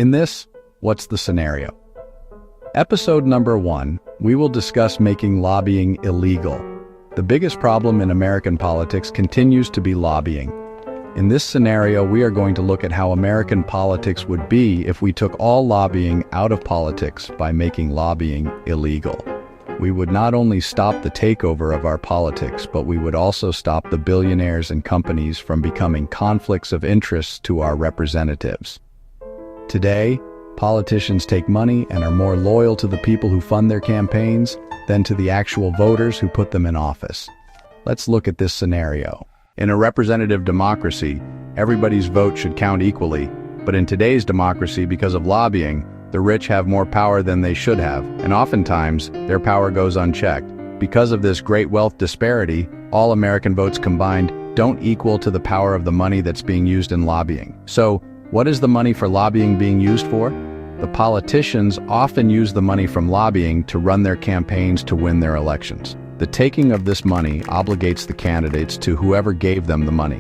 In this, What's the Scenario? Episode number 1, we will discuss making lobbying illegal. The biggest problem in American politics continues to be lobbying. In this scenario, we are going to look at how American politics would be if we took all lobbying out of politics by making lobbying illegal. We would not only stop the takeover of our politics, but we would also stop the billionaires and companies from becoming conflicts of interest to our representatives. Today, politicians take money and are more loyal to the people who fund their campaigns than to the actual voters who put them in office. Let's look at this scenario. In a representative democracy, everybody's vote should count equally, but in today's democracy, because of lobbying, the rich have more power than they should have, and oftentimes, their power goes unchecked. Because of this great wealth disparity, all American votes combined don't equal to the power of the money that's being used in lobbying. So, what is the money for lobbying being used for? The politicians often use the money from lobbying to run their campaigns to win their elections. The taking of this money obligates the candidates to whoever gave them the money.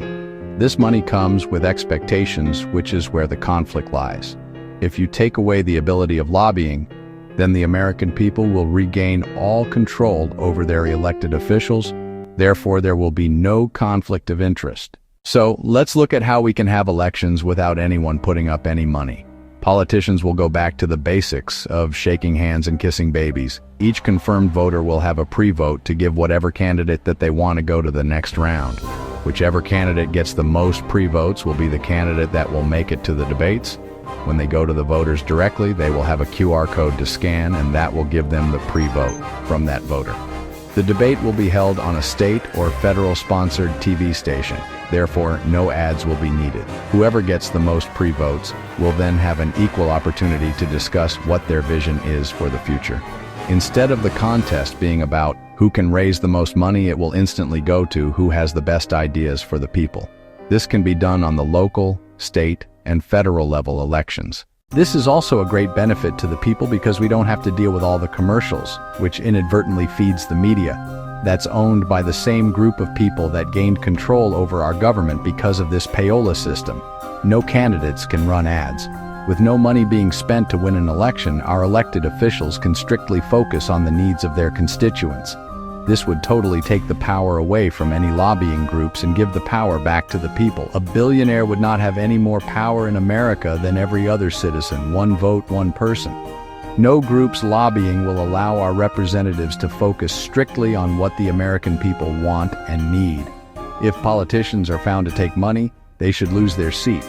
This money comes with expectations, which is where the conflict lies. If you take away the ability of lobbying, then the American people will regain all control over their elected officials. Therefore, there will be no conflict of interest. So, let's look at how we can have elections without anyone putting up any money. Politicians will go back to the basics of shaking hands and kissing babies. Each confirmed voter will have a pre-vote to give whatever candidate that they want to go to the next round. Whichever candidate gets the most pre-votes will be the candidate that will make it to the debates. When they go to the voters directly, they will have a QR code to scan, and that will give them the pre-vote from that voter. The debate will be held on a state or federal-sponsored TV station. Therefore, no ads will be needed. Whoever gets the most pre-votes will then have an equal opportunity to discuss what their vision is for the future. Instead of the contest being about who can raise the most money, it will instantly go to who has the best ideas for the people. This can be done on the local, state, and federal level elections. This is also a great benefit to the people because we don't have to deal with all the commercials, which inadvertently feeds the media. That's owned by the same group of people that gained control over our government because of this payola system. No candidates can run ads. With no money being spent to win an election, our elected officials can strictly focus on the needs of their constituents. This would totally take the power away from any lobbying groups and give the power back to the people. A billionaire would not have any more power in America than every other citizen. One vote, one person. No group's lobbying will allow our representatives to focus strictly on what the American people want and need. If politicians are found to take money, they should lose their seat.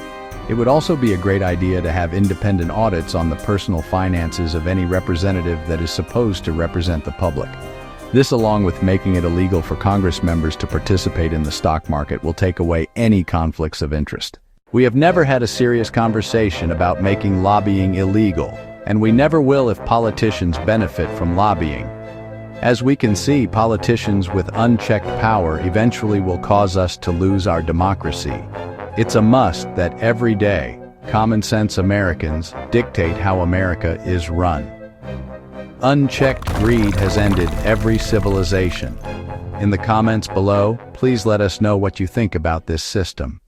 It would also be a great idea to have independent audits on the personal finances of any representative that is supposed to represent the public. This, along with making it illegal for Congress members to participate in the stock market, will take away any conflicts of interest. We have never had a serious conversation about making lobbying illegal, and we never will if politicians benefit from lobbying. As we can see, politicians with unchecked power eventually will cause us to lose our democracy. It's a must that every day, common-sense Americans dictate how America is run. Unchecked greed has ended every civilization. In the comments below, please let us know what you think about this system.